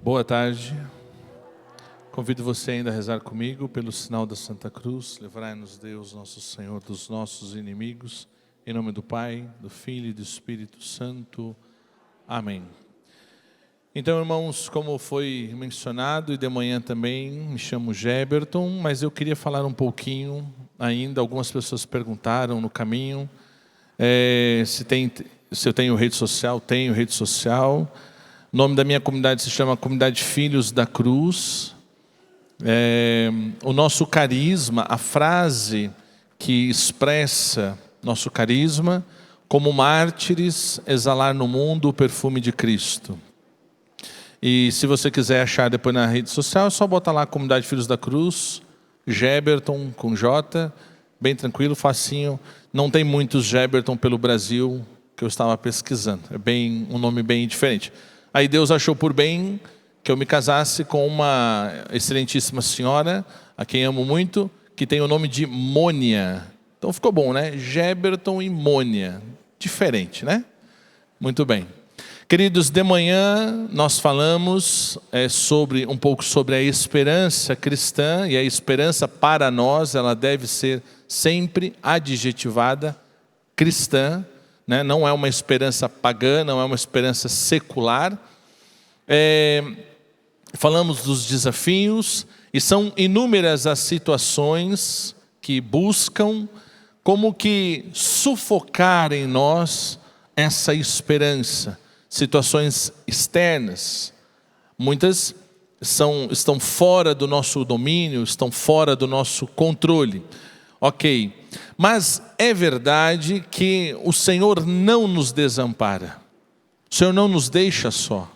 Boa tarde. Convido você ainda a rezar comigo pelo sinal da Santa Cruz. Livrai-nos Deus, nosso Senhor, dos nossos inimigos. Em nome do Pai, do Filho e do Espírito Santo. Amém. Então, irmãos, como foi mencionado e de manhã também, me chamo Geberton, mas eu queria falar um pouquinho ainda. Algumas pessoas perguntaram no caminho se eu tenho rede social. Tenho rede social. O nome da minha comunidade se chama Comunidade Filhos da Cruz. O nosso carisma, a frase que expressa nosso carisma, como mártires, exalar no mundo o perfume de Cristo. E se você quiser achar depois na rede social, é só botar lá Comunidade Filhos da Cruz, Geberton com J, bem tranquilo, facinho. Não tem muitos Geberton pelo Brasil que eu estava pesquisando, um nome bem diferente. Aí Deus achou por bem que eu me casasse com uma excelentíssima senhora, a quem amo muito, que tem o nome de Mônia. Então ficou bom, né? Geberton e Mônia. Diferente, né? Muito bem. Queridos, de manhã nós falamos um pouco sobre a esperança cristã, e a esperança para nós, ela deve ser sempre adjetivada cristã, né? Não é uma esperança pagã, não é uma esperança secular. Falamos dos desafios, e são inúmeras as situações que buscam como que sufocar em nós essa esperança. Situações externas, muitas estão fora do nosso domínio, estão fora do nosso controle. Ok, mas é verdade que o Senhor não nos desampara, o Senhor não nos deixa só.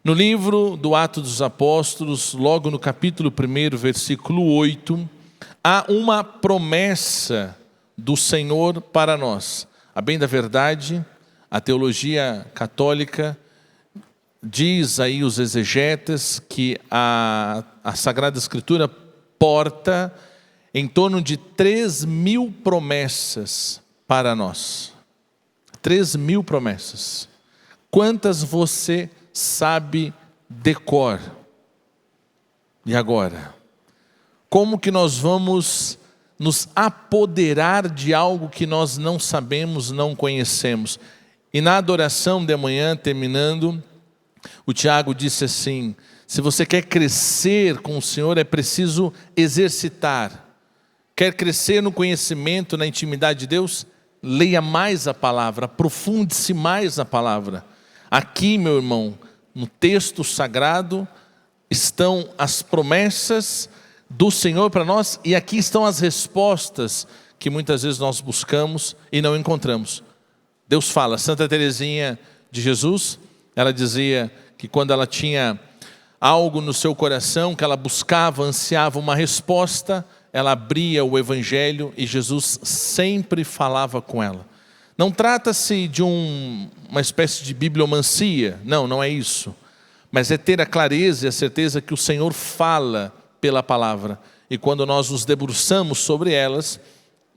No livro do Atos dos Apóstolos, logo no capítulo 1, versículo 8, há uma promessa do Senhor para nós. A bem da verdade, a teologia católica diz aí, os exegetas, que a Sagrada Escritura porta em torno de 3.000 promessas para nós. 3.000 promessas. Quantas você sabe de cor? E agora? Como que nós vamos nos apoderar de algo que nós não sabemos, não conhecemos? E na adoração de manhã, terminando, o Tiago disse assim: se você quer crescer com o Senhor, é preciso exercitar. Quer crescer no conhecimento, na intimidade de Deus? Leia mais a palavra, aprofunde-se mais na palavra. Aqui, meu irmão, no texto sagrado, estão as promessas do Senhor para nós, e aqui estão as respostas que muitas vezes nós buscamos e não encontramos. Deus fala. Santa Teresinha de Jesus, ela dizia que quando ela tinha algo no seu coração, que ela buscava, ansiava uma resposta, ela abria o Evangelho e Jesus sempre falava com ela. Não trata-se de uma espécie de bibliomancia, não é isso. Mas é ter a clareza e a certeza que o Senhor fala pela palavra. E quando nós nos debruçamos sobre elas,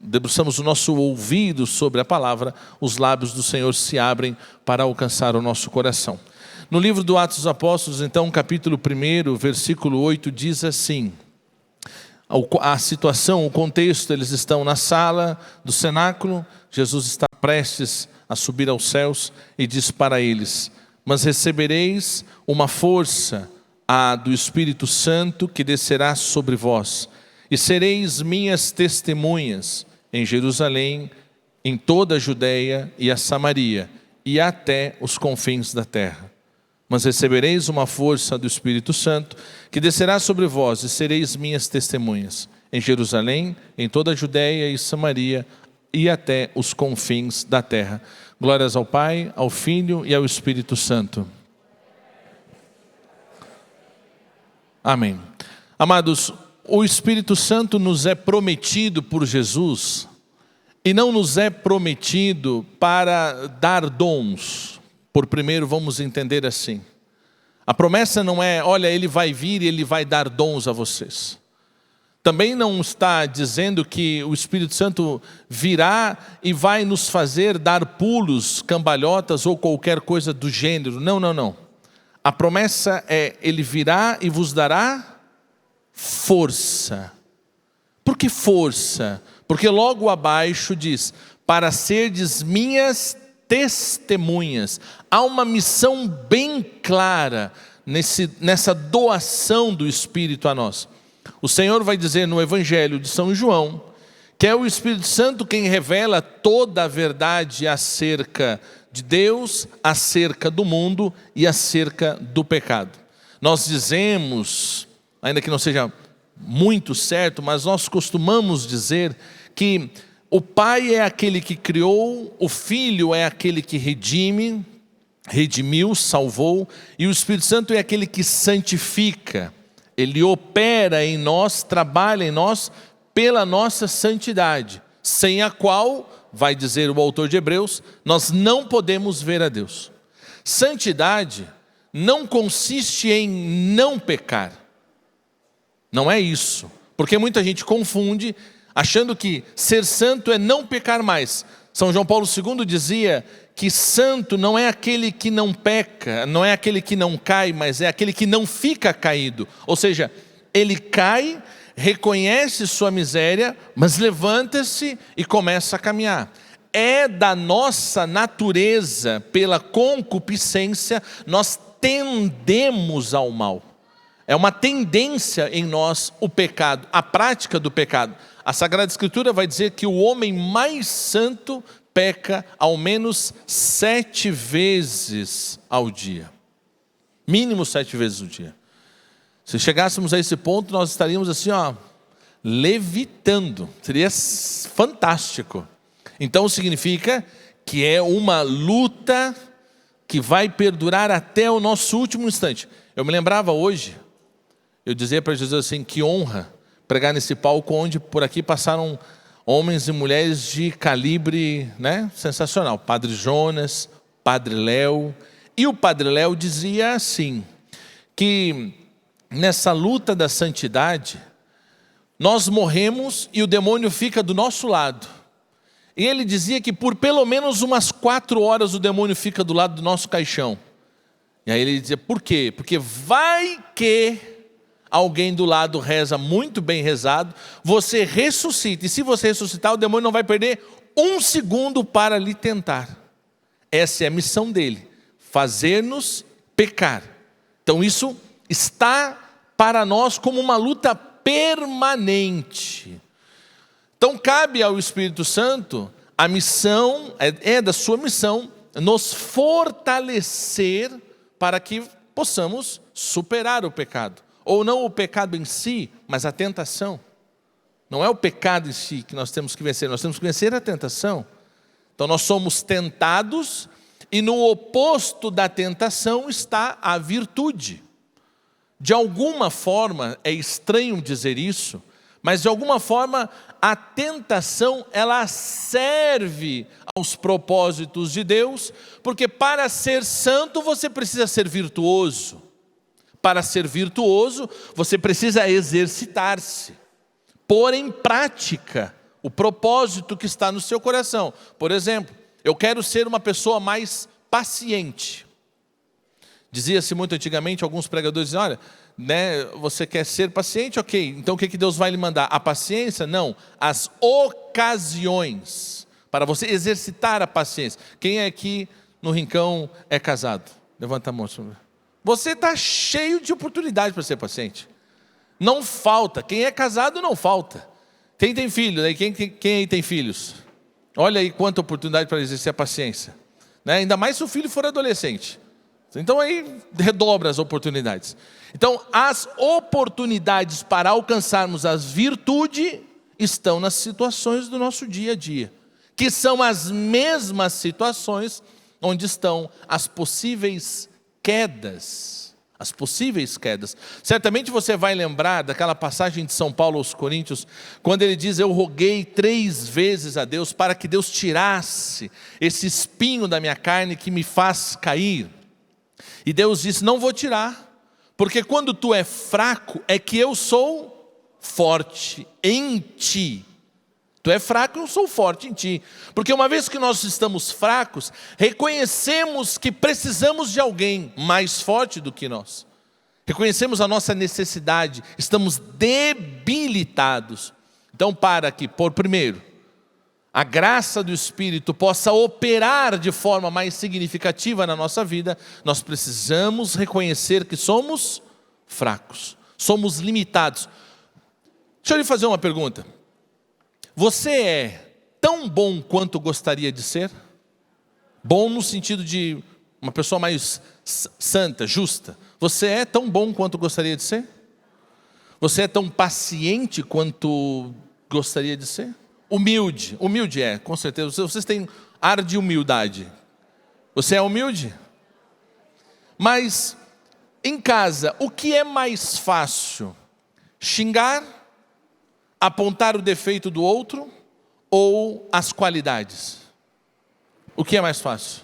debruçamos o nosso ouvido sobre a palavra, os lábios do Senhor se abrem para alcançar o nosso coração. No livro do Atos dos Apóstolos, então, capítulo 1, versículo 8, diz assim: a situação, o contexto, eles estão na sala do cenáculo, Jesus está prestes a subir aos céus e diz para eles: mas recebereis uma força, a do Espírito Santo, que descerá sobre vós, e sereis minhas testemunhas em Jerusalém, em toda a Judeia e a Samaria, e até os confins da terra. Mas recebereis uma força do Espírito Santo, que descerá sobre vós, e sereis minhas testemunhas em Jerusalém, em toda a Judeia e Samaria, e até os confins da terra. Glórias ao Pai, ao Filho e ao Espírito Santo. Amém. Amados, o Espírito Santo nos é prometido por Jesus, e não nos é prometido para dar dons. Por primeiro vamos entender assim. A promessa não é, olha, ele vai vir e ele vai dar dons a vocês. Também não está dizendo que o Espírito Santo virá e vai nos fazer dar pulos, cambalhotas ou qualquer coisa do gênero. Não. A promessa é: Ele virá e vos dará força. Por que força? Porque logo abaixo diz: para serdes minhas testemunhas. Há uma missão bem clara nessa doação do Espírito a nós. O Senhor vai dizer no Evangelho de São João que é o Espírito Santo quem revela toda a verdade acerca de Deus, acerca do mundo e acerca do pecado. Nós dizemos, ainda que não seja muito certo, mas nós costumamos dizer que o Pai é aquele que criou, o Filho é aquele que redimiu, salvou, e o Espírito Santo é aquele que santifica. Ele opera em nós, trabalha em nós pela nossa santidade, sem a qual, vai dizer o autor de Hebreus, nós não podemos ver a Deus. Santidade não consiste em não pecar. Não é isso, porque muita gente confunde, achando que ser santo é não pecar mais. São João Paulo II dizia que santo não é aquele que não peca, não é aquele que não cai, mas é aquele que não fica caído. Ou seja, ele cai, reconhece sua miséria, mas levanta-se e começa a caminhar. É da nossa natureza, pela concupiscência, nós tendemos ao mal. É uma tendência em nós o pecado, a prática do pecado. A Sagrada Escritura vai dizer que o homem mais santo peca ao menos 7 vezes ao dia. Mínimo 7 vezes ao dia. Se chegássemos a esse ponto, nós estaríamos assim, levitando. Seria fantástico. Então significa que é uma luta que vai perdurar até o nosso último instante. Eu me lembrava hoje, eu dizia para Jesus assim, que honra pregar nesse palco onde por aqui passaram homens e mulheres de calibre, sensacional. Padre Jonas, Padre Léo. E o Padre Léo dizia assim, que nessa luta da santidade, nós morremos e o demônio fica do nosso lado. E ele dizia que por pelo menos umas 4 horas o demônio fica do lado do nosso caixão. E aí ele dizia, por quê? Porque vai que alguém do lado reza muito bem rezado, você ressuscita, e se você ressuscitar, o demônio não vai perder 1 segundo para lhe tentar. Essa é a missão dele, fazer-nos pecar. Então isso está para nós como uma luta permanente. Então cabe ao Espírito Santo, a missão, é da sua missão, nos fortalecer para que possamos superar o pecado. Ou não o pecado em si, mas a tentação. Não é o pecado em si que nós temos que vencer, nós temos que vencer a tentação. Então nós somos tentados e no oposto da tentação está a virtude. De alguma forma, é estranho dizer isso, mas de alguma forma a tentação ela serve aos propósitos de Deus, porque para ser santo você precisa ser virtuoso. Para ser virtuoso, você precisa exercitar-se, pôr em prática o propósito que está no seu coração. Por exemplo, eu quero ser uma pessoa mais paciente. Dizia-se muito antigamente, alguns pregadores diziam, olha, você quer ser paciente? Ok, então o que Deus vai lhe mandar? A paciência? Não, as ocasiões, para você exercitar a paciência. Quem é aqui no Rincão é casado? Levanta a mão. Você está cheio de oportunidade para ser paciente. Não falta. Quem é casado não falta. Quem tem filho? Quem aí tem filhos? Olha aí quanta oportunidade para exercer a paciência. Ainda mais se o filho for adolescente. Então aí redobra as oportunidades. Então as oportunidades para alcançarmos as virtudes estão nas situações do nosso dia a dia. Que são as mesmas situações onde estão as possíveis quedas, as possíveis quedas. Certamente você vai lembrar daquela passagem de São Paulo aos Coríntios, quando ele diz, eu roguei 3 vezes a Deus para que Deus tirasse esse espinho da minha carne que me faz cair. E Deus disse, não vou tirar, porque quando tu é fraco, é que eu sou forte em ti. Tu é fraco, eu sou forte em ti. Porque uma vez que nós estamos fracos, reconhecemos que precisamos de alguém mais forte do que nós. Reconhecemos a nossa necessidade, estamos debilitados. Então, para que, por primeiro, a graça do Espírito possa operar de forma mais significativa na nossa vida, nós precisamos reconhecer que somos fracos, somos limitados. Deixa eu lhe fazer uma pergunta. Você é tão bom quanto gostaria de ser? Bom no sentido de uma pessoa mais santa, justa. Você é tão bom quanto gostaria de ser? Você é tão paciente quanto gostaria de ser? Humilde. Humilde é, com certeza. Vocês têm ar de humildade. Você é humilde? Mas, em casa, o que é mais fácil? Xingar? Apontar o defeito do outro ou as qualidades? O que é mais fácil?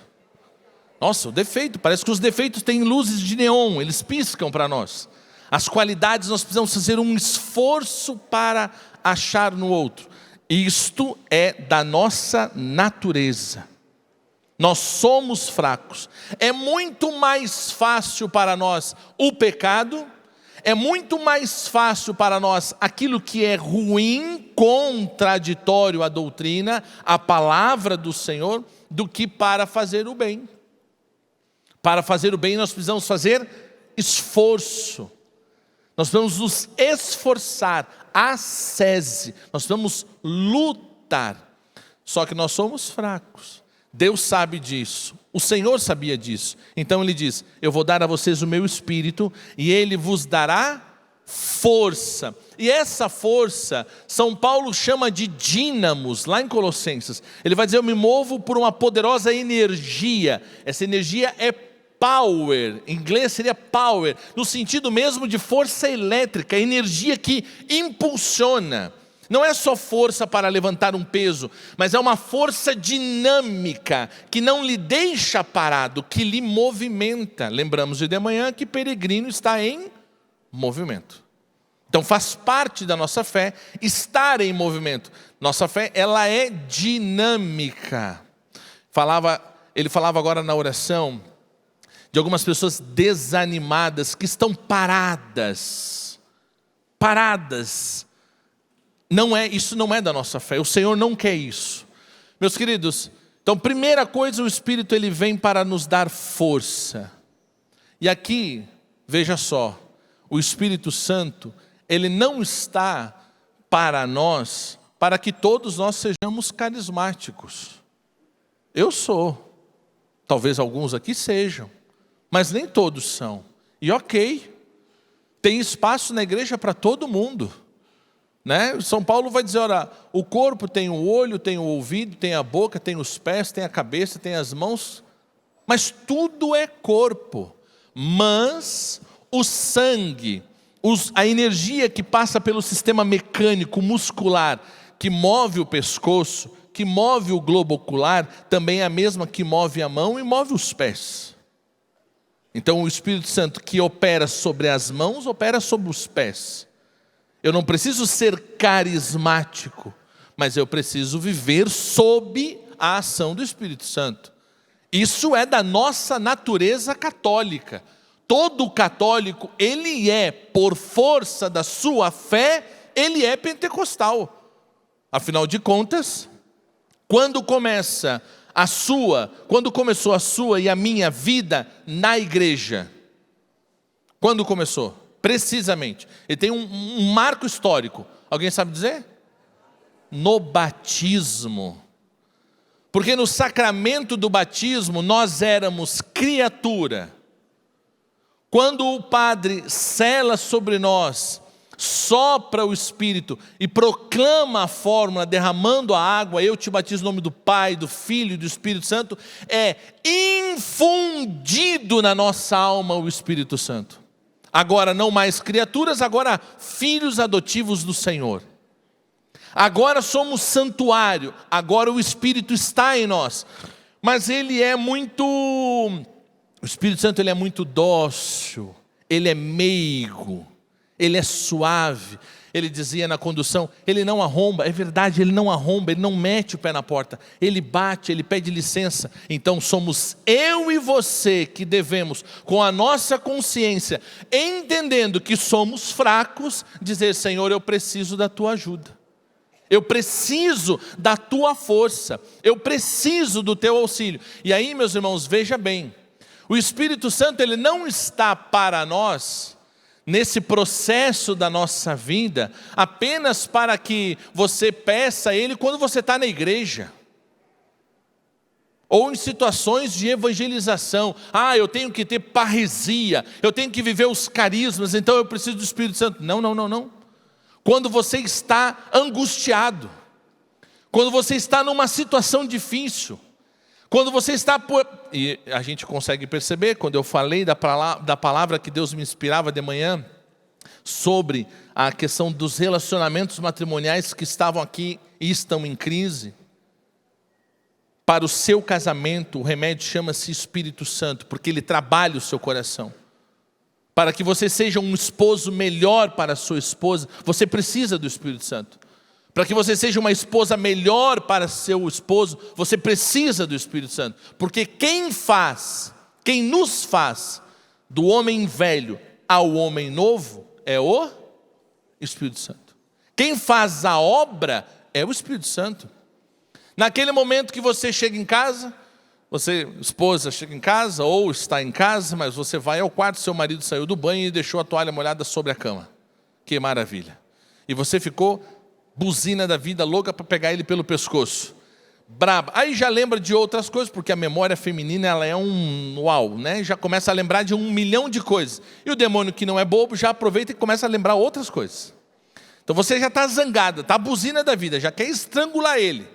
Nossa, o defeito, parece que os defeitos têm luzes de neon, eles piscam para nós. As qualidades nós precisamos fazer um esforço para achar no outro. Isto é da nossa natureza. Nós somos fracos. É muito mais fácil para nós o pecado. É muito mais fácil para nós aquilo que é ruim, contraditório à doutrina, à palavra do Senhor, do que para fazer o bem. Para fazer o bem nós precisamos fazer esforço. Nós precisamos nos esforçar, ascese. Nós precisamos lutar. Só que nós somos fracos. Deus sabe disso. O Senhor sabia disso. Então Ele diz, eu vou dar a vocês o meu Espírito e Ele vos dará força. E essa força, São Paulo chama de dínamos, lá em Colossenses. Ele vai dizer, eu me movo por uma poderosa energia. Essa energia é power, em inglês seria power, no sentido mesmo de força elétrica, energia que impulsiona. Não é só força para levantar um peso, mas é uma força dinâmica, que não lhe deixa parado, que lhe movimenta. Lembramos de manhã que peregrino está em movimento. Então faz parte da nossa fé estar em movimento. Nossa fé, ela é dinâmica. Ele falava agora na oração de algumas pessoas desanimadas, que estão paradas. Isso não é da nossa fé, o Senhor não quer isso. Meus queridos, então primeira coisa, o Espírito ele vem para nos dar força. E aqui, veja só, o Espírito Santo, ele não está para nós, para que todos nós sejamos carismáticos. Eu sou, talvez alguns aqui sejam, mas nem todos são. E ok, tem espaço na igreja para todo mundo. Né? São Paulo vai dizer, olha, o corpo tem o olho, tem o ouvido, tem a boca, tem os pés, tem a cabeça, tem as mãos, mas tudo é corpo. Mas o sangue, a energia que passa pelo sistema mecânico, muscular, que move o pescoço, que move o globo ocular, também é a mesma que move a mão e move os pés. Então o Espírito Santo que opera sobre as mãos, opera sobre os pés. Eu não preciso ser carismático, mas eu preciso viver sob a ação do Espírito Santo. Isso é da nossa natureza católica. Todo católico, ele é, por força da sua fé, ele é pentecostal. Afinal de contas, quando começou a sua e a minha vida na igreja? Quando começou? Precisamente. Ele tem um marco histórico. Alguém sabe dizer? No batismo. Porque no sacramento do batismo nós éramos criatura. Quando o padre sela sobre nós, sopra o Espírito e proclama a fórmula derramando a água, eu te batizo no nome do Pai, do Filho e do Espírito Santo, é infundido na nossa alma o Espírito Santo. Agora não mais criaturas, agora filhos adotivos do Senhor. Agora somos santuário, agora o Espírito está em nós. Mas o Espírito Santo ele é muito dócil, ele é meigo, Ele é suave. Ele dizia na condução, ele não arromba, é verdade, ele não arromba, ele não mete o pé na porta, ele bate, ele pede licença. Então somos eu e você que devemos, com a nossa consciência, entendendo que somos fracos, dizer: Senhor, eu preciso da tua ajuda, eu preciso da tua força, eu preciso do teu auxílio. E aí, meus irmãos, veja bem, o Espírito Santo, ele não está para nós nesse processo da nossa vida, apenas para que você peça a Ele quando você está na igreja, ou em situações de evangelização. Eu tenho que ter parresia, eu tenho que viver os carismas, então eu preciso do Espírito Santo. Não. Quando você está angustiado, quando você está numa situação difícil, quando você está e a gente consegue perceber, quando eu falei da palavra que Deus me inspirava de manhã, sobre a questão dos relacionamentos matrimoniais que estavam aqui e estão em crise, para o seu casamento, o remédio chama-se Espírito Santo, porque ele trabalha o seu coração. Para que você seja um esposo melhor para a sua esposa, você precisa do Espírito Santo. Para que você seja uma esposa melhor para seu esposo, você precisa do Espírito Santo. Porque quem nos faz do homem velho ao homem novo é o Espírito Santo. Quem faz a obra é o Espírito Santo. Naquele momento que você chega em casa, você, esposa, chega em casa ou está em casa, mas você vai ao quarto, seu marido saiu do banho e deixou a toalha molhada sobre a cama. Que maravilha. E você ficou buzina da vida, louca para pegar ele pelo pescoço, braba. Aí já lembra de outras coisas, porque a memória feminina, ela é um uau, né? Já começa a lembrar de 1 milhão de coisas. E o demônio, que não é bobo, já aproveita e começa a lembrar outras coisas. Então você já está zangada, está buzina da vida, já quer estrangular ele.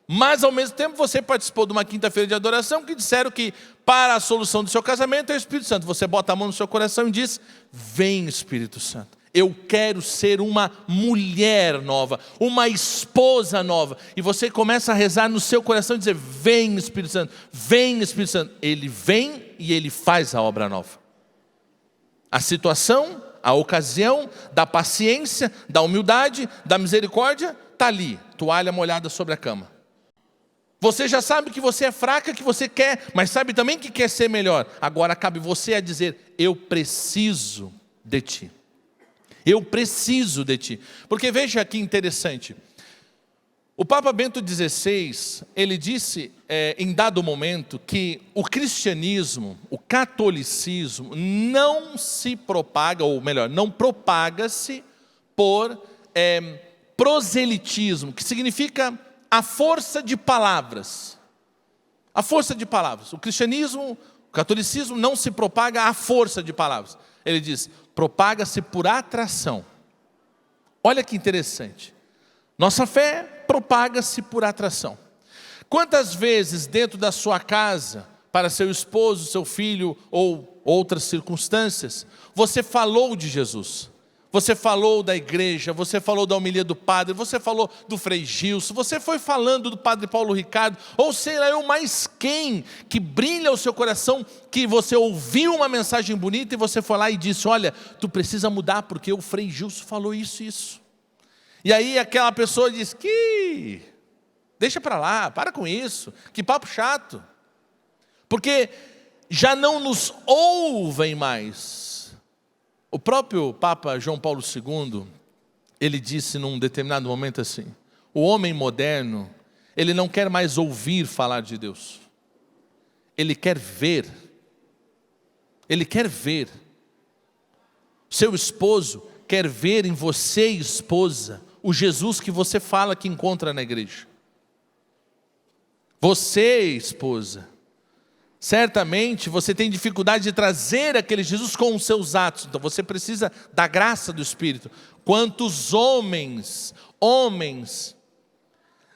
Mas ao mesmo tempo você participou de uma quinta-feira de adoração que disseram que para a solução do seu casamento é o Espírito Santo. Você bota a mão no seu coração e diz: vem, Espírito Santo. Eu quero ser uma mulher nova, uma esposa nova. E você começa a rezar no seu coração e dizer: vem, Espírito Santo, vem, Espírito Santo. Ele vem e ele faz a obra nova. A situação, a ocasião da paciência, da humildade, da misericórdia, está ali, toalha molhada sobre a cama. Você já sabe que você é fraca, que você quer, mas sabe também que quer ser melhor. Agora cabe você a dizer: eu preciso de ti. Eu preciso de ti. Porque veja que interessante. O Papa Bento XVI, ele disse em dado momento que o cristianismo, o catolicismo, não se propaga, ou melhor, não propaga-se por proselitismo, que significa a força de palavras. A força de palavras. O cristianismo, o catolicismo não se propaga à força de palavras. Ele diz: propaga-se por atração. Olha que interessante. Nossa fé propaga-se por atração. Quantas vezes dentro da sua casa, para seu esposo, seu filho ou outras circunstâncias, você falou de Jesus? Você falou da igreja, você falou da homilia do padre, você falou do Frei Gilson, você foi falando do padre Paulo Ricardo, ou sei lá eu mais quem, que brilha o seu coração, que você ouviu uma mensagem bonita e você foi lá e disse: olha, tu precisa mudar porque o Frei Gilson falou isso e isso. E aí aquela pessoa diz: que deixa para lá, para com isso, que papo chato. Porque já não nos ouvem mais. O próprio Papa João Paulo II, ele disse num determinado momento assim: o homem moderno, ele não quer mais ouvir falar de Deus. Ele quer ver. Ele quer ver. Seu esposo quer ver em você, esposa, o Jesus que você fala que encontra na igreja. Você, esposa, certamente você tem dificuldade de trazer aquele Jesus com os seus atos. Então você precisa da graça do Espírito. Quantos homens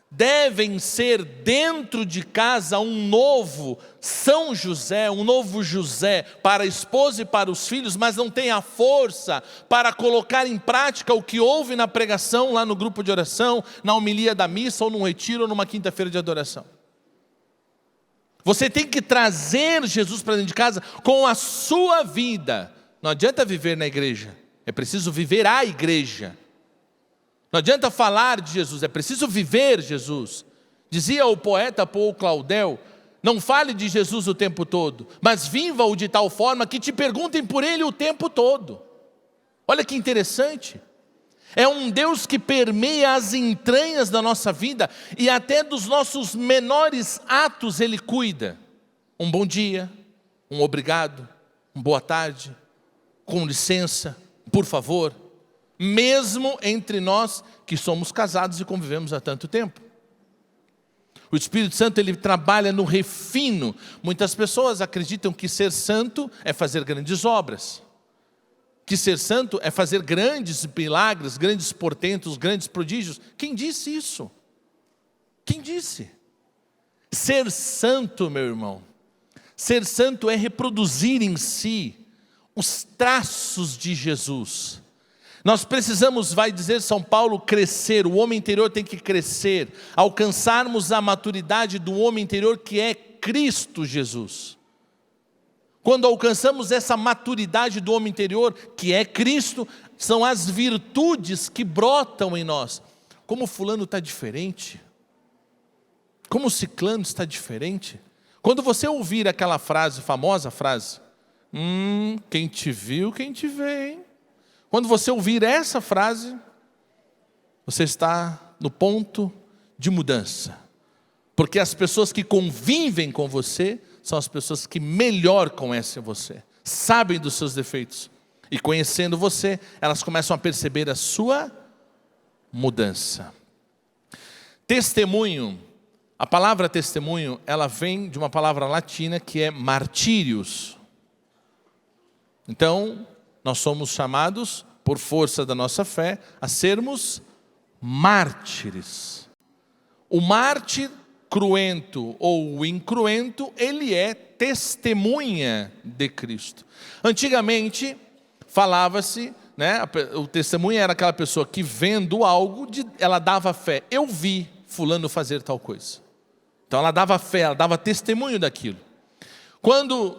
devem ser dentro de casa um novo São José, um novo José para a esposa e para os filhos, mas não tem a força para colocar em prática o que houve na pregação lá no grupo de oração, na homilia da missa ou num retiro ou numa quinta-feira de adoração. Você tem que trazer Jesus para dentro de casa com a sua vida. Não adianta viver na igreja. é preciso viver a igreja. Não adianta falar de Jesus, é preciso viver Jesus. Dizia o poeta Paul Claudel, não fale de Jesus o tempo todo, mas viva-o de tal forma que te perguntem por ele o tempo todo. Olha que interessante. É um Deus que permeia as entranhas da nossa vida e até dos nossos menores atos Ele cuida. Um bom dia, um obrigado, uma boa tarde, com licença, por favor. Mesmo entre nós que somos casados e convivemos há tanto tempo. O Espírito Santo, ele trabalha no refino. Muitas pessoas acreditam que ser santo é fazer grandes obras. Que ser santo é fazer grandes milagres, grandes portentos, grandes prodígios. Quem disse isso? Quem disse? Ser santo, meu irmão, ser santo é reproduzir em si os traços de Jesus. Nós precisamos, vai dizer São Paulo, crescer, o homem interior tem que crescer, alcançarmos a maturidade do homem interior que é Cristo Jesus. Quando alcançamos essa maturidade do homem interior, que é Cristo, são as virtudes que brotam em nós. Como fulano está diferente, como o ciclano está diferente. Quando você ouvir aquela frase, famosa frase, quem te viu, quem te vê, hein? Quando você ouvir essa frase, você está no ponto de mudança. Porque as pessoas que convivem com você são as pessoas que melhor conhecem você, sabem dos seus defeitos. E conhecendo você, elas começam a perceber a sua mudança. Testemunho, a palavra testemunho, ela vem de uma palavra latina que é martírios. Então, nós somos chamados, por força da nossa fé, a sermos mártires. O mártir cruento ou incruento, ele é testemunha de Cristo. Antigamente, falava-se, o testemunha era aquela pessoa que vendo algo, ela dava fé. Eu vi fulano fazer tal coisa. Então ela dava fé, ela dava testemunho daquilo. Quando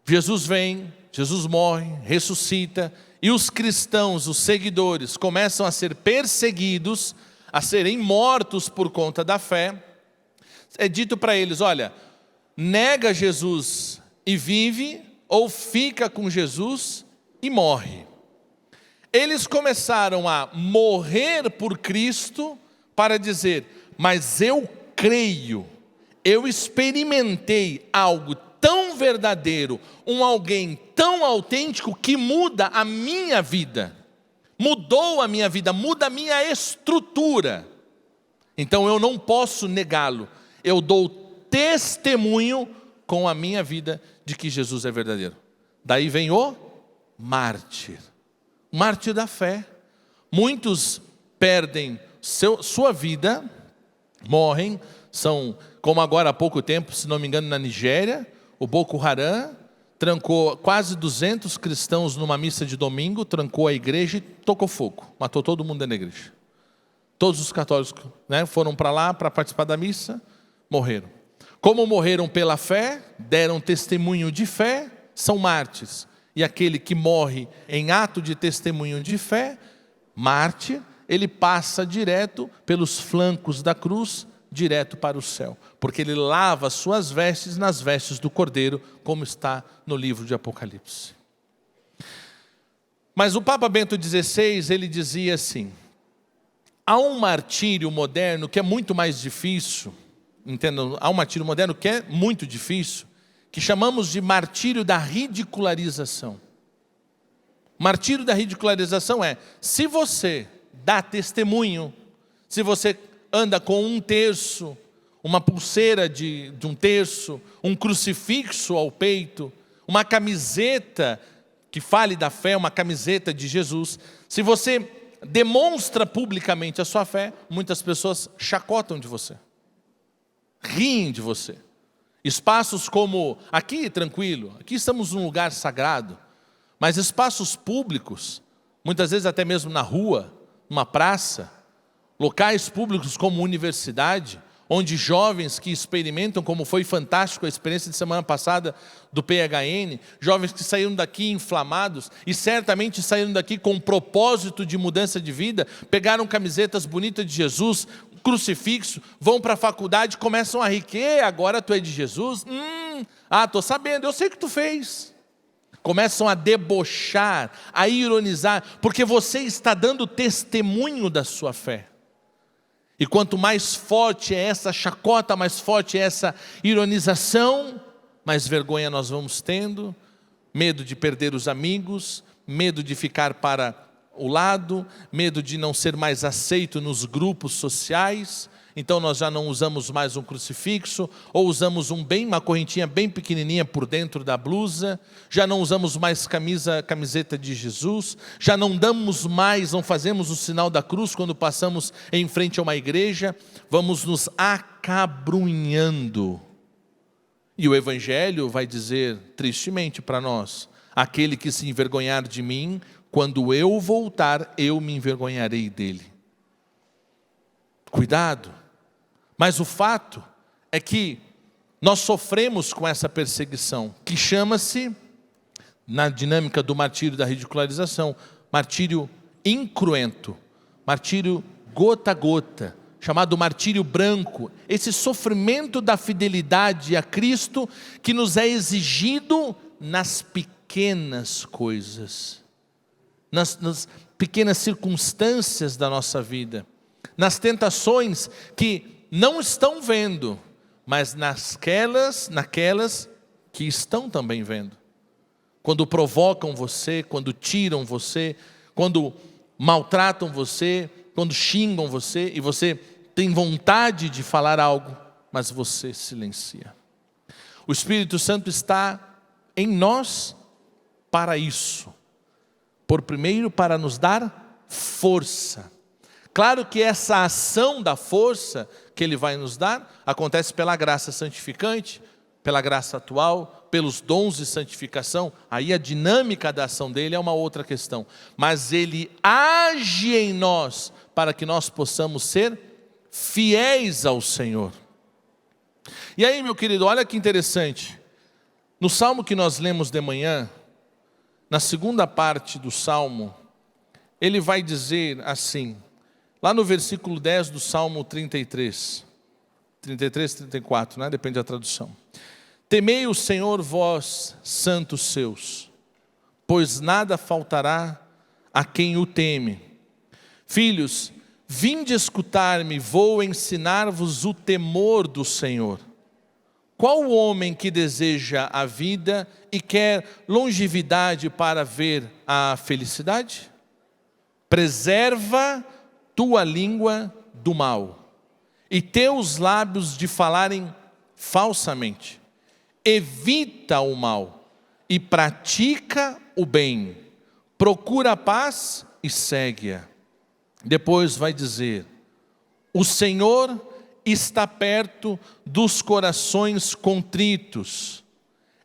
Jesus vem, Jesus morre, ressuscita, e os cristãos, os seguidores, começam a ser perseguidos, a serem mortos por conta da fé, é dito para eles, olha, nega Jesus e vive, ou fica com Jesus e morre. Eles começaram a morrer por Cristo para dizer, mas eu creio, eu experimentei algo tão verdadeiro, alguém tão autêntico que muda a minha vida, mudou a minha vida, muda a minha estrutura. Então eu não posso negá-lo, eu dou testemunho com a minha vida de que Jesus é verdadeiro. Daí vem o mártir, o mártir da fé. Muitos perdem sua vida, morrem, são como agora há pouco tempo, se não me engano, na Nigéria, o Boko Haram trancou quase 200 cristãos numa missa de domingo, trancou a igreja e tocou fogo, matou todo mundo dentro da igreja. Todos os católicos foram para lá para participar da missa, morreram. Como morreram pela fé, deram testemunho de fé, são mártires. E aquele que morre em ato de testemunho de fé, mártir, ele passa direto pelos flancos da cruz, direto para o céu, porque ele lava suas vestes nas vestes do Cordeiro, como está no livro de Apocalipse. Mas o Papa Bento XVI, ele dizia assim, há um martírio moderno que é muito mais difícil, entendam, há um martírio moderno que é muito difícil, que chamamos de martírio da ridicularização. Martírio da ridicularização é, se você dá testemunho, se você anda com um terço, uma pulseira de um terço, um crucifixo ao peito, uma camiseta que fale da fé, uma camiseta de Jesus, se você demonstra publicamente a sua fé, muitas pessoas chacotam de você, riem de você. Espaços como, aqui tranquilo, aqui estamos num lugar sagrado, mas espaços públicos, muitas vezes até mesmo na rua, numa praça, locais públicos como universidade, onde jovens que experimentam, como foi fantástico a experiência de semana passada do PHN, jovens que saíram daqui inflamados e certamente saíram daqui com um propósito de mudança de vida, pegaram camisetas bonitas de Jesus, crucifixo, vão para a faculdade, começam a rir, agora tu é de Jesus? Estou sabendo, eu sei o que tu fez. Começam a debochar, a ironizar, porque você está dando testemunho da sua fé. E quanto mais forte é essa chacota, mais forte é essa ironização, mais vergonha nós vamos tendo, medo de perder os amigos, medo de ficar para o lado, medo de não ser mais aceito nos grupos sociais. Então nós já não usamos mais um crucifixo, ou usamos uma correntinha bem pequenininha por dentro da blusa, já não usamos mais camiseta de Jesus, já não fazemos o sinal da cruz quando passamos em frente a uma igreja, vamos nos acabrunhando. E o Evangelho vai dizer tristemente para nós, aquele que se envergonhar de mim, quando eu voltar, eu me envergonharei dele. Cuidado. Mas o fato é que nós sofremos com essa perseguição, que chama-se, na dinâmica do martírio da ridicularização, martírio incruento, martírio gota a gota, chamado martírio branco, esse sofrimento da fidelidade a Cristo que nos é exigido nas pequenas coisas, nas pequenas circunstâncias da nossa vida, nas tentações que não estão vendo, mas naquelas que estão também vendo. Quando provocam você, quando tiram você, quando maltratam você, quando xingam você, e você tem vontade de falar algo, mas você silencia. O Espírito Santo está em nós para isso. Primeiro, para nos dar força. Claro que essa ação da força que Ele vai nos dar, acontece pela graça santificante, pela graça atual, pelos dons de santificação, aí a dinâmica da ação dele é uma outra questão. Mas Ele age em nós, para que nós possamos ser fiéis ao Senhor. E aí, meu querido, olha que interessante, no Salmo que nós lemos de manhã, na segunda parte do Salmo, ele vai dizer assim, lá no versículo 10 do Salmo 33, 34, né? Depende da tradução. Temei o Senhor, vós, santos seus, pois nada faltará a quem o teme. Filhos, vinde escutar-me, vou ensinar-vos o temor do Senhor. Qual o homem que deseja a vida e quer longevidade para ver a felicidade? Preserva tua língua do mal, e teus lábios de falarem falsamente. Evita o mal, e pratica o bem. Procura a paz e segue-a. Depois vai dizer, o Senhor está perto dos corações contritos.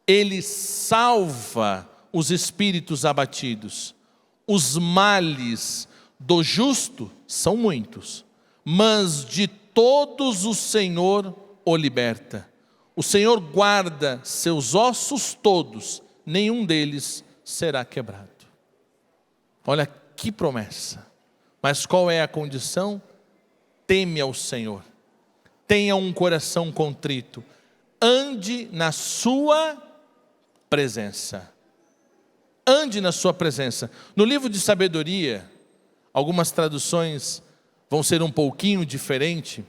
Ele salva os espíritos abatidos. Os males do justo são muitos, mas de todos o Senhor o liberta. O Senhor guarda seus ossos todos, nenhum deles será quebrado. Olha que promessa. Mas qual é a condição? Teme ao Senhor. Tenha um coração contrito. Ande na sua presença. Ande na sua presença. No livro de sabedoria, algumas traduções vão ser um pouquinho diferentes.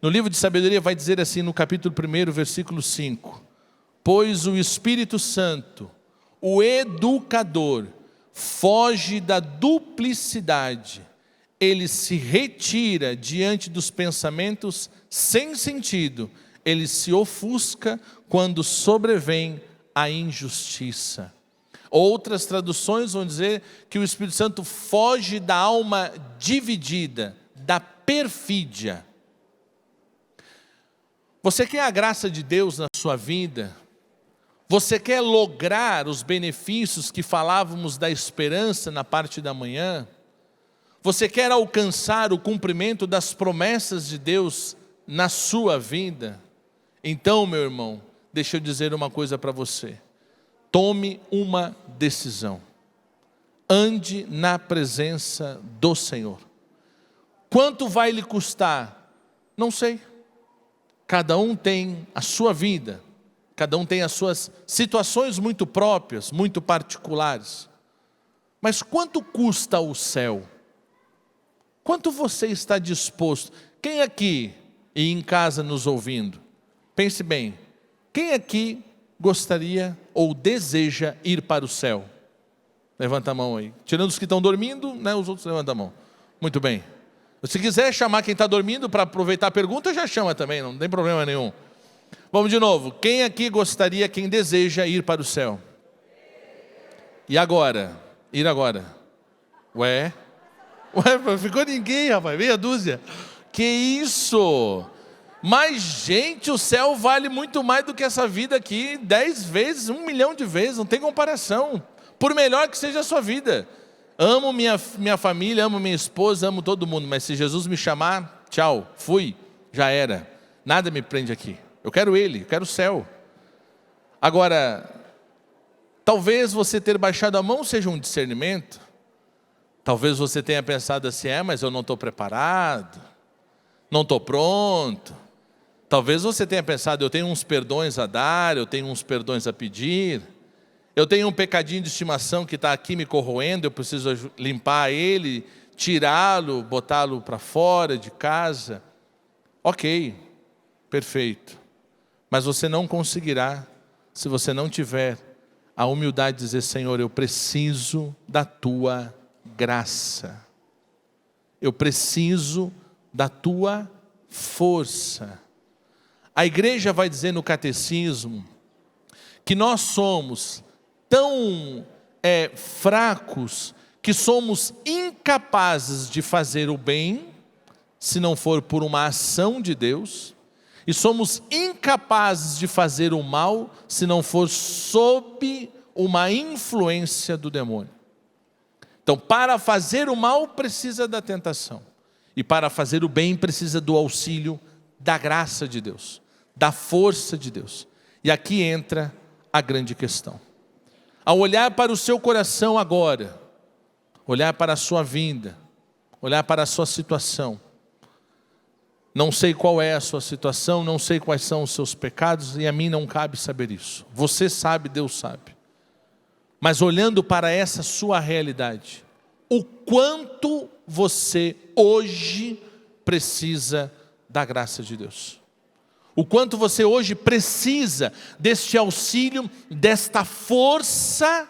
No livro de sabedoria vai dizer assim, no capítulo 1, versículo 5. Pois o Espírito Santo, o educador, foge da duplicidade. Ele se retira diante dos pensamentos sem sentido. Ele se ofusca quando sobrevém a injustiça. Outras traduções vão dizer que o Espírito Santo foge da alma dividida, da perfídia. Você quer a graça de Deus na sua vida? Você quer lograr os benefícios que falávamos da esperança na parte da manhã? Você quer alcançar o cumprimento das promessas de Deus na sua vida, então, meu irmão, deixa eu dizer uma coisa para você. Tome uma decisão. Ande na presença do Senhor. Quanto vai lhe custar? Não sei. Cada um tem a sua vida. Cada um tem as suas situações muito próprias, muito particulares. Mas quanto custa o céu? Quanto você está disposto? Quem aqui e em casa nos ouvindo, pense bem, quem aqui gostaria ou deseja ir para o céu? Levanta a mão aí. Tirando os que estão dormindo, né, os outros levantam a mão. Muito bem. Se quiser chamar quem está dormindo para aproveitar a pergunta, já chama também, não tem problema nenhum. Vamos de novo. Quem aqui gostaria, quem deseja ir para o céu? E agora? Ir agora? Ué, ficou ninguém, rapaz, meia dúzia. Que isso? Mas, gente, o céu vale muito mais do que essa vida aqui, 10 vezes, 1 milhão de vezes, não tem comparação. Por melhor que seja a sua vida. Amo minha família, amo minha esposa, amo todo mundo, mas se Jesus me chamar, tchau, fui, já era. Nada me prende aqui. Eu quero Ele, eu quero o céu. Agora, talvez você ter baixado a mão seja um discernimento. Talvez você tenha pensado assim, mas eu não estou preparado, não estou pronto. Talvez você tenha pensado, eu tenho uns perdões a dar, eu tenho uns perdões a pedir. Eu tenho um pecadinho de estimação que está aqui me corroendo, eu preciso limpar ele, tirá-lo, botá-lo para fora de casa. Ok, perfeito. Mas você não conseguirá se você não tiver a humildade de dizer, Senhor, eu preciso da tua graça. Eu preciso da tua força. A igreja vai dizer no catecismo que nós somos tão fracos que somos incapazes de fazer o bem se não for por uma ação de Deus, e somos incapazes de fazer o mal se não for sob uma influência do demônio. Então, para fazer o mal precisa da tentação, e para fazer o bem precisa do auxílio da graça de Deus, da força de Deus. E aqui entra a grande questão. Ao olhar para o seu coração agora, olhar para a sua vida, olhar para a sua situação, não sei qual é a sua situação, não sei quais são os seus pecados, e a mim não cabe saber isso. Você sabe, Deus sabe. Mas olhando para essa sua realidade, o quanto você hoje precisa da graça de Deus. O quanto você hoje precisa deste auxílio, desta força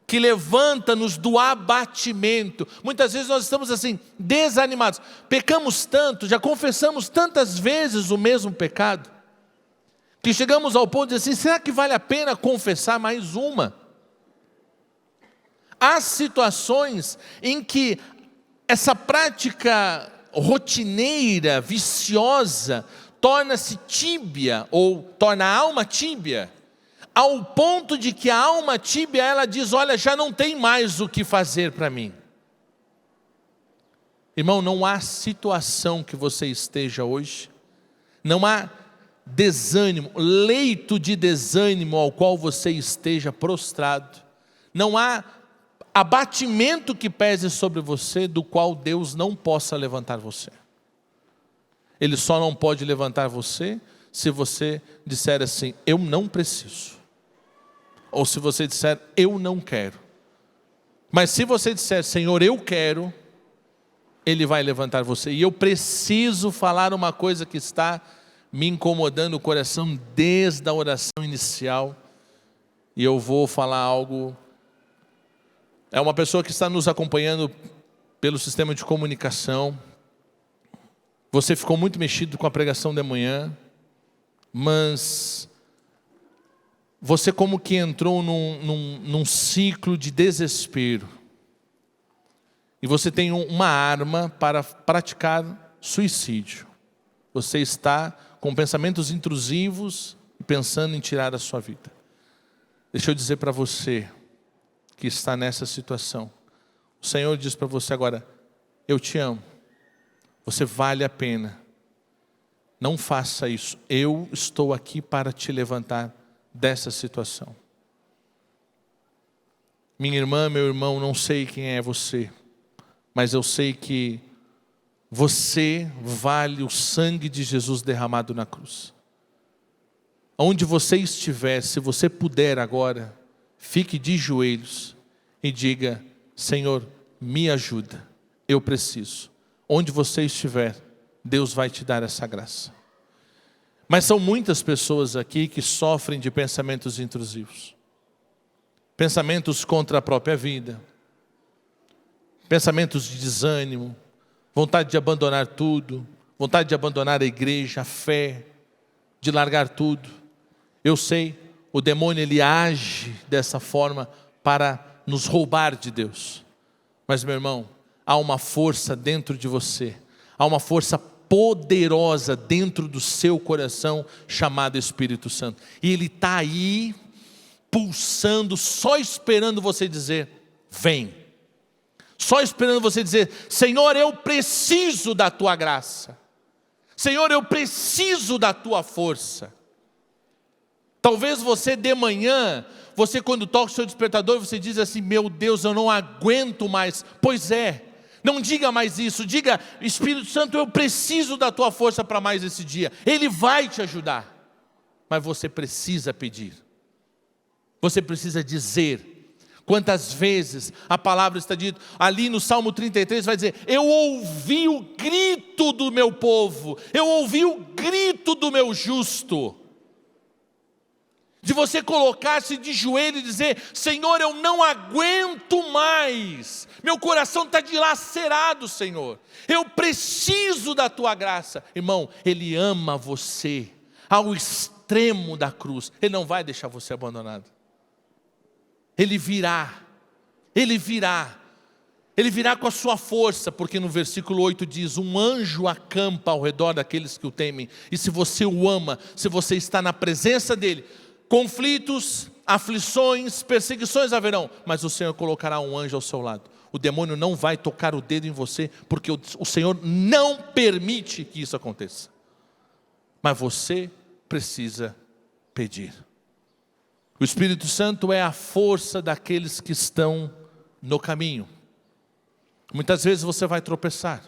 que levanta-nos do abatimento. Muitas vezes nós estamos assim, desanimados. Pecamos tanto, já confessamos tantas vezes o mesmo pecado, que chegamos ao ponto de dizer assim, será que vale a pena confessar mais uma? Há situações em que essa prática rotineira, viciosa, torna-se tíbia, ou torna a alma tíbia, ao ponto de que a alma tíbia, ela diz, olha, já não tem mais o que fazer para mim. Irmão, não há situação que você esteja hoje, não há desânimo, leito de desânimo ao qual você esteja prostrado, não há abatimento que pese sobre você, do qual Deus não possa levantar você. Ele só não pode levantar você se você disser assim, eu não preciso. Ou se você disser, eu não quero. Mas se você disser, Senhor, eu quero, Ele vai levantar você. E eu preciso falar uma coisa que está me incomodando o coração desde a oração inicial. E eu vou falar algo. É uma pessoa que está nos acompanhando pelo sistema de comunicação. Você ficou muito mexido com a pregação de manhã, mas você como que entrou num ciclo de desespero. E você tem uma arma para praticar suicídio. Você está com pensamentos intrusivos e pensando em tirar a sua vida. Deixa eu dizer para você que está nessa situação. O Senhor diz para você agora, eu te amo. Você vale a pena. não faça isso. Eu estou aqui para te levantar dessa situação. Minha irmã, meu irmão, não sei quem é você, mas eu sei que você vale o sangue de Jesus derramado na cruz. Onde você estiver, se você puder agora, fique de joelhos e diga: Senhor, me ajuda, eu preciso. Onde você estiver, Deus vai te dar essa graça. Mas são muitas pessoas aqui que sofrem de pensamentos intrusivos. Pensamentos contra a própria vida. Pensamentos de desânimo. Vontade de abandonar tudo. Vontade de abandonar a igreja, a fé. De largar tudo. Eu sei, o demônio ele age dessa forma para nos roubar de Deus. Mas meu irmão, há uma força dentro de você. Há uma força poderosa dentro do seu coração chamada Espírito Santo. E ele está aí, pulsando, só esperando você dizer, vem. Só esperando você dizer, Senhor, eu preciso da tua graça. Senhor, eu preciso da tua força. Talvez você de manhã, você quando toca o seu despertador, você diz assim, meu Deus, eu não aguento mais. Pois é. Não diga mais isso, diga, Espírito Santo, eu preciso da tua força para mais esse dia. Ele vai te ajudar. Mas você precisa pedir. Você precisa dizer. Quantas vezes a palavra está dita, ali no Salmo 33 vai dizer, eu ouvi o grito do meu povo, eu ouvi o grito do meu justo. De você colocar-se de joelho e dizer, Senhor, eu não aguento mais, meu coração está dilacerado, Senhor, eu preciso da tua graça. Irmão, Ele ama você ao extremo da cruz, Ele não vai deixar você abandonado. Ele virá com a sua força, porque no versículo 8 diz, um anjo acampa ao redor daqueles que o temem, e se você o ama, se você está na presença dEle, conflitos, aflições, perseguições haverão, mas o Senhor colocará um anjo ao seu lado. O demônio não vai tocar o dedo em você, porque o Senhor não permite que isso aconteça. Mas você precisa pedir. O Espírito Santo é a força daqueles que estão no caminho. Muitas vezes você vai tropeçar,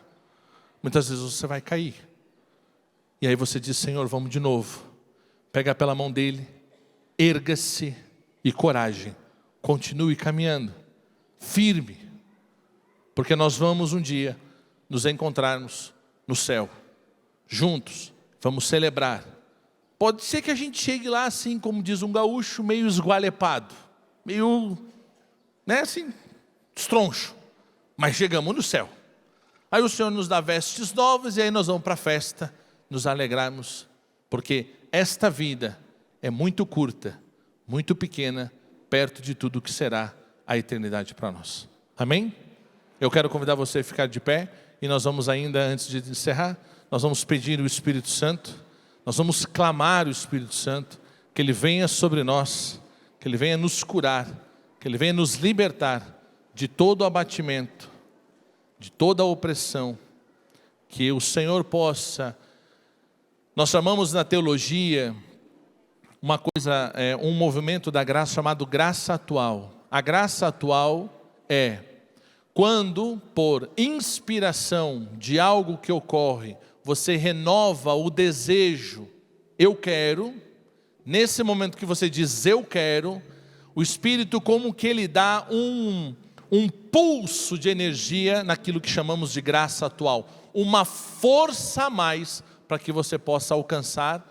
muitas vezes você vai cair. E aí você diz, Senhor, vamos de novo. Pega pela mão dele, erga-se e coragem. Continue caminhando, firme. Porque nós vamos um dia nos encontrarmos no céu, juntos, vamos celebrar. Pode ser que a gente chegue lá assim, como diz um gaúcho, meio esgualepado, meio, assim, estroncho. Mas chegamos no céu. Aí o Senhor nos dá vestes novas e aí nós vamos para a festa, nos alegrarmos, porque esta vida é muito curta, muito pequena, perto de tudo que será a eternidade para nós. Amém? Eu quero convidar você a ficar de pé e nós vamos ainda, antes de encerrar, nós vamos pedir o Espírito Santo, nós vamos clamar o Espírito Santo, que Ele venha sobre nós, que Ele venha nos curar, que Ele venha nos libertar de todo o abatimento, de toda a opressão, que o Senhor possa, nós chamamos na teologia, uma coisa, um movimento da graça chamado graça atual. A graça atual é quando, por inspiração de algo que ocorre, você renova o desejo, eu quero, nesse momento que você diz eu quero, o Espírito como que ele dá um pulso de energia naquilo que chamamos de graça atual, uma força a mais para que você possa alcançar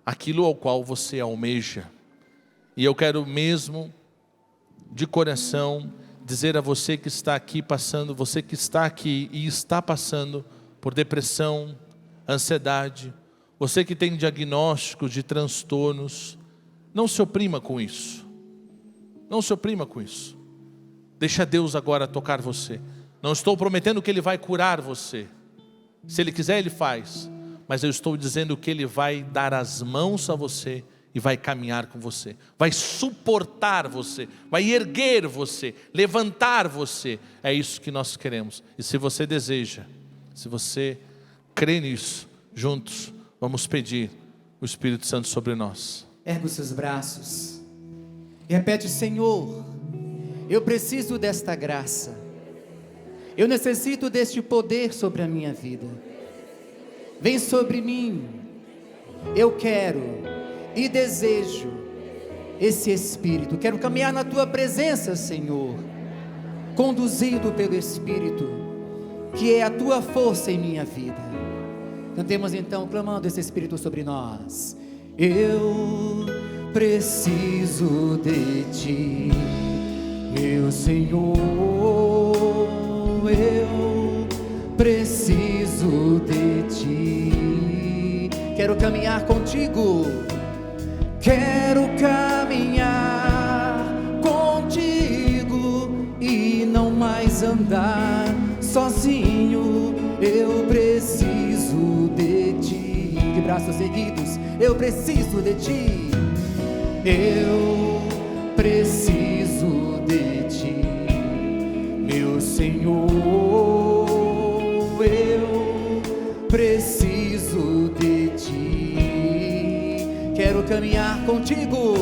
aquilo ao qual você almeja. E eu quero mesmo, de coração, dizer a você que está aqui passando, você que está aqui e está passando por depressão, ansiedade, você que tem diagnóstico de transtornos, não se oprima com isso. Não se oprima com isso. Deixa Deus agora tocar você. Não estou prometendo que Ele vai curar você. Se Ele quiser, Ele faz. Mas eu estou dizendo que Ele vai dar as mãos a você e vai caminhar com você. Vai suportar você, vai erguer você, levantar você. É isso que nós queremos. E se você deseja, se você crê nisso, juntos, Vamos pedir o Espírito Santo sobre nós. Ergue os seus braços e repete: Senhor, eu preciso desta graça, eu necessito deste poder sobre a minha vida. Vem sobre mim, eu quero e desejo esse Espírito, quero caminhar na Tua presença, Senhor, conduzido pelo Espírito, que é a Tua força em minha vida. Cantemos então, clamando esse Espírito sobre nós. Eu preciso de Ti, meu Senhor, eu preciso de Ti, quero caminhar contigo, quero caminhar contigo e não mais andar sozinho, eu preciso de Ti, de braços erguidos, eu preciso de Ti, eu preciso de Ti, meu Senhor, eu preciso de Ti, quero caminhar contigo,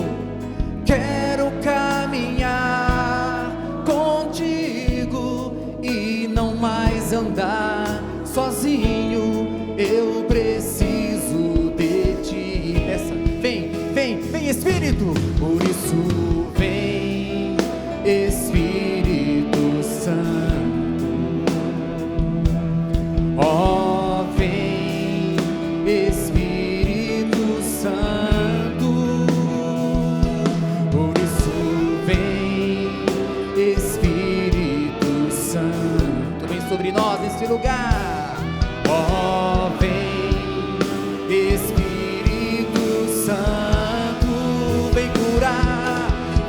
quero caminhar contigo e não mais andar sozinho, eu preciso de Ti. Peça, vem, vem, vem Espírito, por isso vem Espírito Santo, ó, vem Espírito Santo, por isso vem Espírito Santo, vem sobre nós nesse lugar, ó, vem Espírito Santo,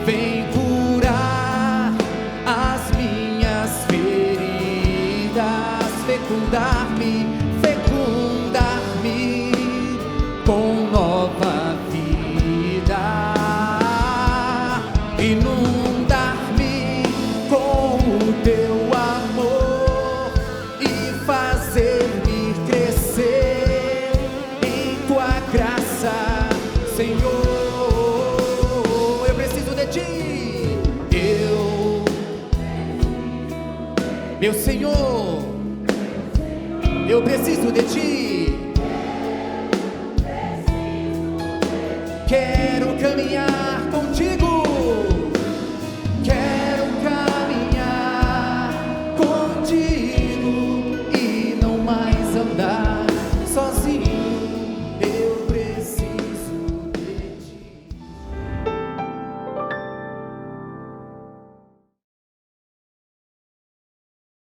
vem curar as minhas feridas, fecundar-me com nova vida, inundar-me com o Teu amor e fazer-me crescer em Tua graça, Senhor. Eu preciso de Ti, meu Senhor, eu preciso de Ti.